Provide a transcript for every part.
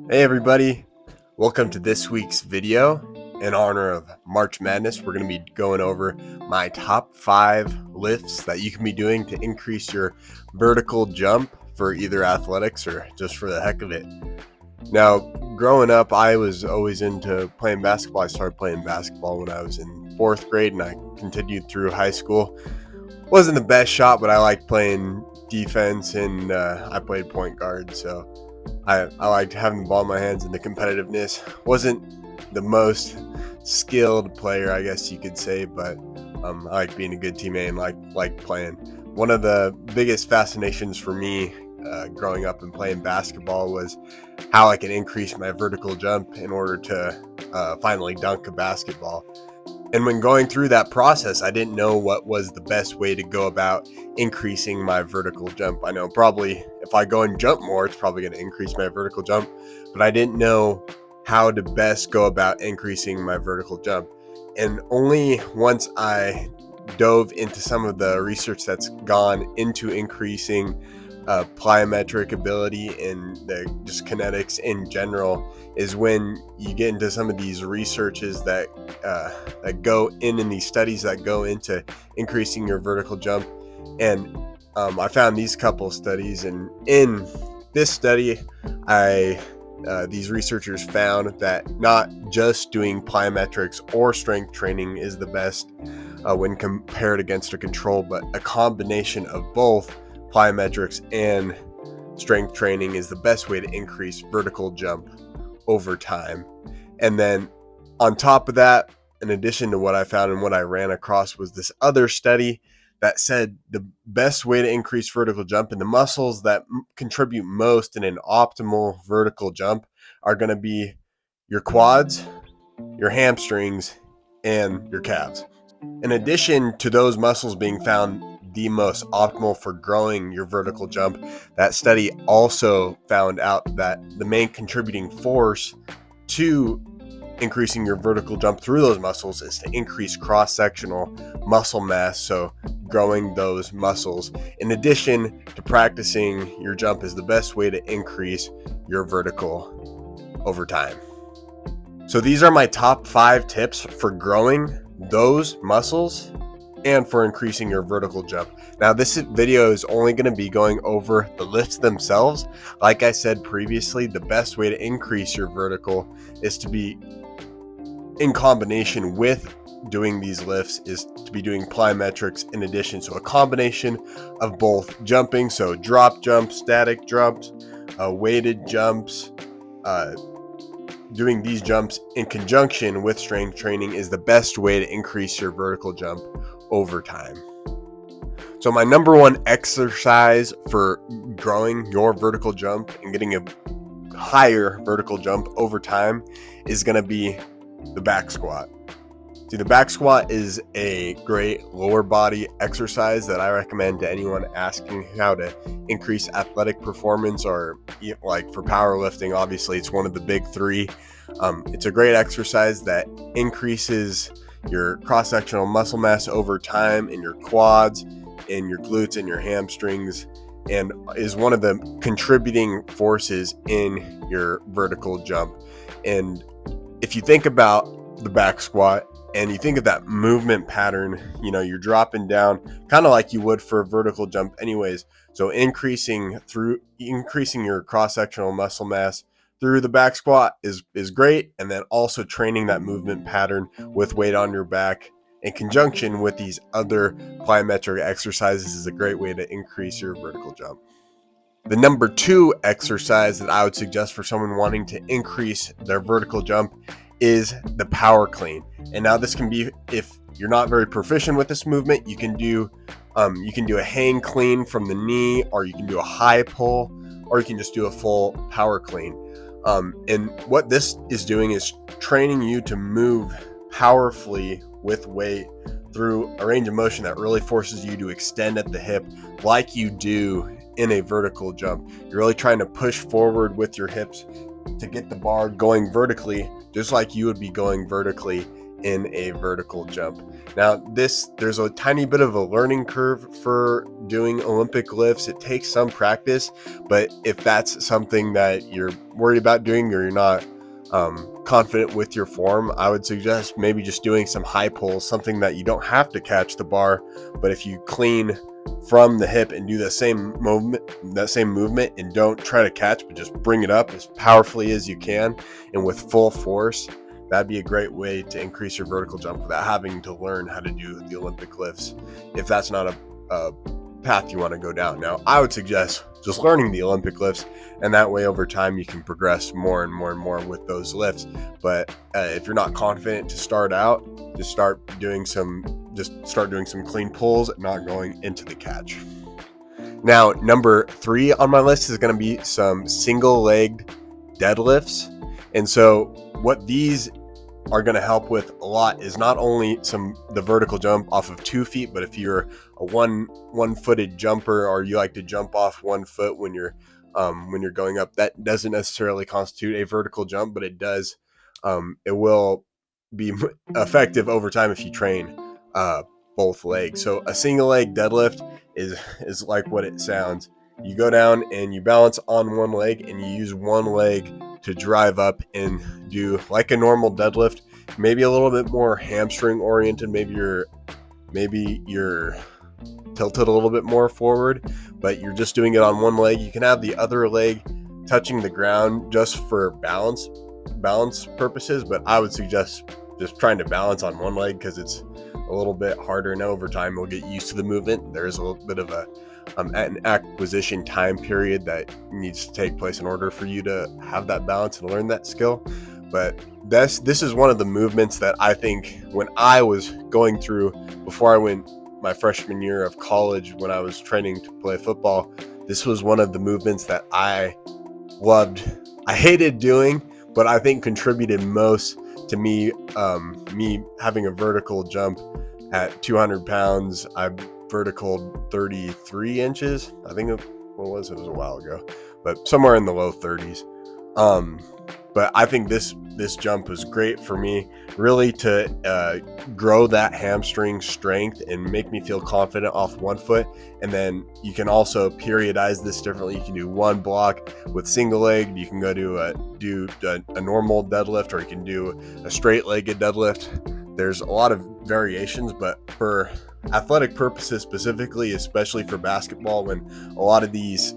Hey everybody, welcome to this week's video. In honor of March Madness, we're going to be going over my top 5 lifts that you can be doing to increase your vertical jump for either athletics or just for the heck of it. Now, growing up, I was always into playing basketball. I started playing basketball when I was in 4th grade and I continued through high school. Wasn't the best shot, but I liked playing defense and I played point guard, so I liked having the ball in my hands, and the competitiveness. Wasn't the most skilled player, I guess you could say, but I like being a good teammate and like playing. One of the biggest fascinations for me growing up and playing basketball was how I can increase my vertical jump in order to finally dunk a basketball. And when going through that process, I didn't know what was the best way to go about increasing my vertical jump. I know probably if I go and jump more, it's probably going to increase my vertical jump, but I didn't know how to best go about increasing my vertical jump. And only once I dove into some of the research that's gone into increasing plyometric ability and the just kinetics in general is when you get into some of these researches that go in these studies that go into increasing your vertical jump. And I found these couple studies, and in this study these researchers found that not just doing plyometrics or strength training is the best when compared against a control, but a combination of both plyometrics and strength training is the best way to increase vertical jump over time. And then on top of that, in addition to what I found and what I ran across, was this other study that said the best way to increase vertical jump and the muscles that contribute most in an optimal vertical jump are going to be your quads, your hamstrings, and your calves. In addition to those muscles being found the most optimal for growing your vertical jump, that study also found out that the main contributing force to increasing your vertical jump through those muscles is to increase cross-sectional muscle mass, so growing those muscles in addition to practicing your jump is the best way to increase your vertical over time. So these are my top 5 tips for growing those muscles and for increasing your vertical jump. Now, this video is only going to be going over the lifts themselves. Like I said previously, the best way to increase your vertical is to be in combination with doing these lifts is to be doing plyometrics in addition. So a combination of both jumping, so drop jumps, static jumps, weighted jumps, doing these jumps in conjunction with strength training is the best way to increase your vertical jump over time. So my number one exercise for growing your vertical jump and getting a higher vertical jump over time is going to be the back squat. See, the back squat is a great lower body exercise that I recommend to anyone asking how to increase athletic performance, or like for powerlifting. Obviously, it's one of the big 3. It's a great exercise that increases your cross-sectional muscle mass over time in your quads, in your glutes, and your hamstrings, and is one of the contributing forces in your vertical jump. And if you think about the back squat and you think of that movement pattern, you're dropping down kind of like you would for a vertical jump anyways. So increasing your cross-sectional muscle mass through the back squat is great. And then also training that movement pattern with weight on your back in conjunction with these other plyometric exercises is a great way to increase your vertical jump. The number 2 exercise that I would suggest for someone wanting to increase their vertical jump is the power clean. And now this can be, if you're not very proficient with this movement, you can do a hang clean from the knee, or you can do a high pull, or you can just do a full power clean. And what this is doing is training you to move powerfully with weight through a range of motion that really forces you to extend at the hip like you do in a vertical jump. You're really trying to push forward with your hips to get the bar going vertically, just like you would be going vertically in a vertical jump. Now there's a tiny bit of a learning curve for doing Olympic lifts. It takes some practice, but if that's something that you're worried about doing or you're not confident with your form, I would suggest maybe just doing some high pulls, something that you don't have to catch the bar, but if you clean from the hip and do the same movement and don't try to catch, but just bring it up as powerfully as you can and with full force, that'd be a great way to increase your vertical jump without having to learn how to do the Olympic lifts, if that's not a path you want to go down. Now, I would suggest just learning the Olympic lifts, and that way over time you can progress more and more and more with those lifts. But if you're not confident to start out, just start doing some clean pulls, not going into the catch. Now, number 3 on my list is going to be some single-legged deadlifts. And so what these are going to help with a lot is not only the vertical jump off of 2 feet, but if you're a one-footed jumper, or you like to jump off 1 foot when you're going up, that doesn't necessarily constitute a vertical jump, but it does. It will be effective over time if you train both legs. So a single leg deadlift is like what it sounds. You go down and you balance on one leg, and you use one leg to drive up and do like a normal deadlift, maybe a little bit more hamstring oriented. Maybe you're tilted a little bit more forward, but you're just doing it on one leg. You can have the other leg touching the ground just for balance purposes, but I would suggest just trying to balance on one leg because it's a little bit harder, and over time we'll get used to the movement. There is a little bit of an acquisition time period that needs to take place in order for you to have that balance and learn that skill. But this is one of the movements that I think when I was going through, before I went my freshman year of college, when I was training to play football, this was one of the movements that I loved. I hated doing, but I think contributed most to me having a vertical jump at 200 pounds. I verticaled 33 inches. I think it was a while ago, but somewhere in the low 30s. But I think this jump was great for me, really to grow that hamstring strength and make me feel confident off 1 foot. And then you can also periodize this differently. You can do one block with single leg. You can go do a normal deadlift, or you can do a straight-legged deadlift. There's a lot of variations, but for athletic purposes specifically, especially for basketball, when a lot of these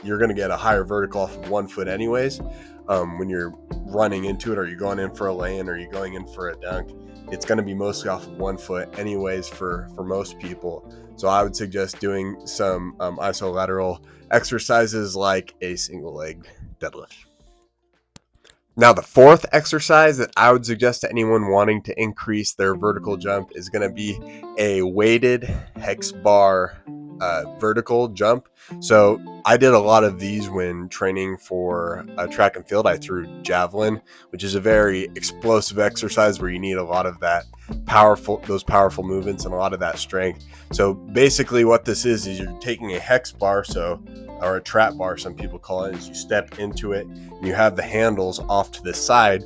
you're going to get a higher vertical off of 1 foot anyways. When you're running into it, or you're going in for a lay-in, or you're going in for a dunk, it's going to be mostly off of 1 foot anyways for most people. So I would suggest doing some isolateral exercises like a single leg deadlift. Now, the 4th exercise that I would suggest to anyone wanting to increase their vertical jump is going to be a weighted hex bar vertical jump. So I did a lot of these when training for track and field. I threw javelin, which is a very explosive exercise where you need a lot of those powerful movements and a lot of that strength. So basically what this is you're taking a hex bar, or a trap bar, some people call it, is you step into it and you have the handles off to the side,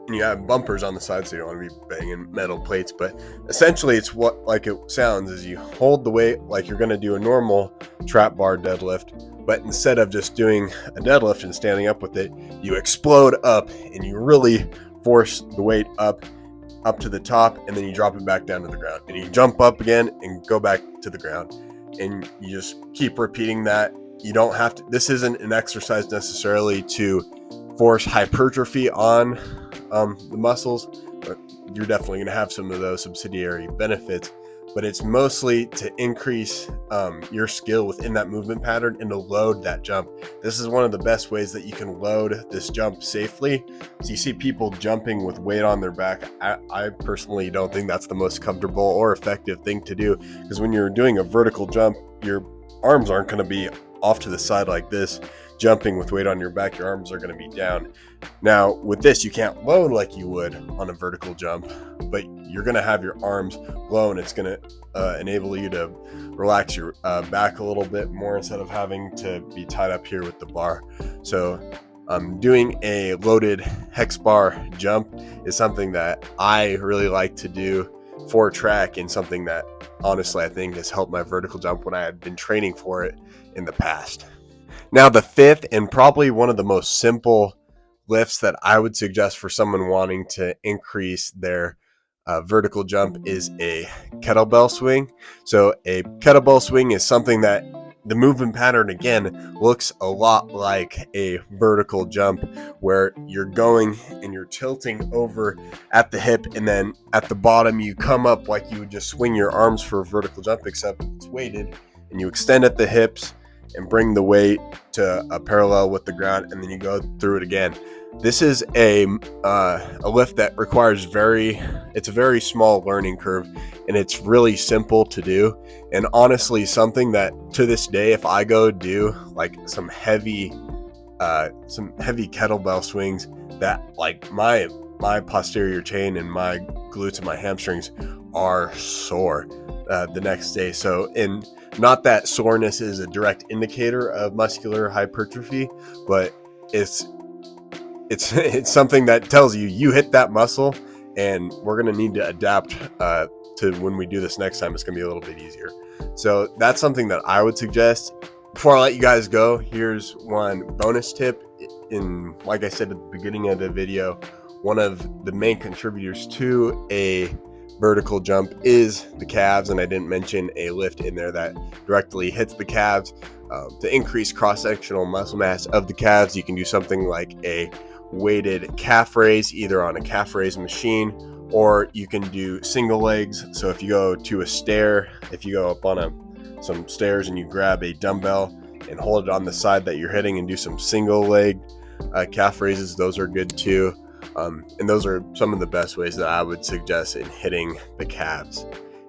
and you have bumpers on the side, so you don't want to be banging metal plates. But essentially it's what like it sounds, is you hold the weight like you're going to do a normal trap bar deadlift, but instead of just doing a deadlift and standing up with it, you explode up and you really force the weight up to the top, and then you drop it back down to the ground, and you jump up again and go back to the ground, and you just keep repeating that. You don't have to, this isn't an exercise necessarily to force hypertrophy on the muscles, but you're definitely going to have some of those subsidiary benefits, but it's mostly to increase your skill within that movement pattern and to load that jump. This is one of the best ways that you can load this jump safely. So you see people jumping with weight on their back. I personally don't think that's the most comfortable or effective thing to do, because when you're doing a vertical jump, your arms aren't going to be off to the side like this. Jumping with weight on your back, your arms are going to be down. Now with this, you can't load like you would on a vertical jump, but you're going to have your arms low, and it's going to enable you to relax your back a little bit more instead of having to be tied up here with the bar. So Doing a loaded Hex Bar Jump is something that I really like to do for track, and something that honestly I think has helped my vertical jump when I had been training for it in the past. Now, the fifth and probably one of the most simple lifts that I would suggest for someone wanting to increase their vertical jump is a kettlebell swing. So a kettlebell swing is something that the movement pattern again looks a lot like a vertical jump, where you're going and you're tilting over at the hip, and then at the bottom you come up like you would just swing your arms for a vertical jump, except it's weighted, and you extend at the hips and bring the weight to a parallel with the ground, and then you go through it again. This is a lift that requires it's a very small learning curve, and it's really simple to do. And honestly, something that to this day, if I go do like some heavy kettlebell swings, that like my posterior chain and my glutes and my hamstrings are sore the next day. So, and not that soreness is a direct indicator of muscular hypertrophy, but it's something that tells you hit that muscle, and we're going to need to adapt to when we do this next time. It's going to be a little bit easier. So that's something that I would suggest. Before I let you guys go, here's one bonus tip. Like I said at the beginning of the video, one of the main contributors to a vertical jump is the calves, and I didn't mention a lift in there that directly hits the calves. To increase cross-sectional muscle mass of the calves, you can do something like a weighted calf raise, either on a calf raise machine, or you can do single legs. So if you go to a stair, if you go up on some stairs and you grab a dumbbell and hold it on the side that you're hitting and do some single leg calf raises, those are good too. And those are some of the best ways that I would suggest in hitting the calves.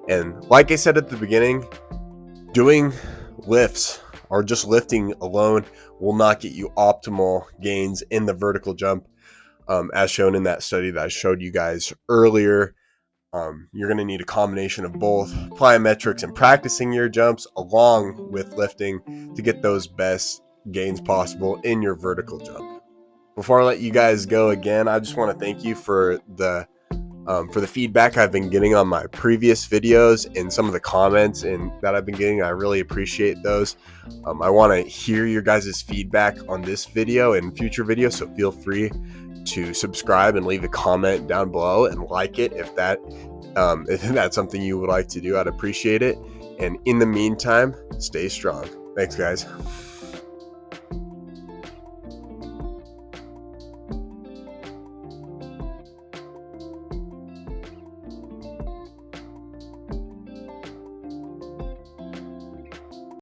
And like I said at the beginning, doing lifts or just lifting alone will not get you optimal gains in the vertical jump. As shown in that study that I showed you guys earlier, you're going to need a combination of both plyometrics and practicing your jumps along with lifting to get those best gains possible in your vertical jump. Before I let you guys go again, I just want to thank you for the feedback I've been getting on my previous videos and some of the comments that I've been getting. I really appreciate those. I want to hear your guys' feedback on this video and future videos, so feel free to subscribe and leave a comment down below and like it if that's something you would like to do. I'd appreciate it. And in the meantime, stay strong. Thanks, guys.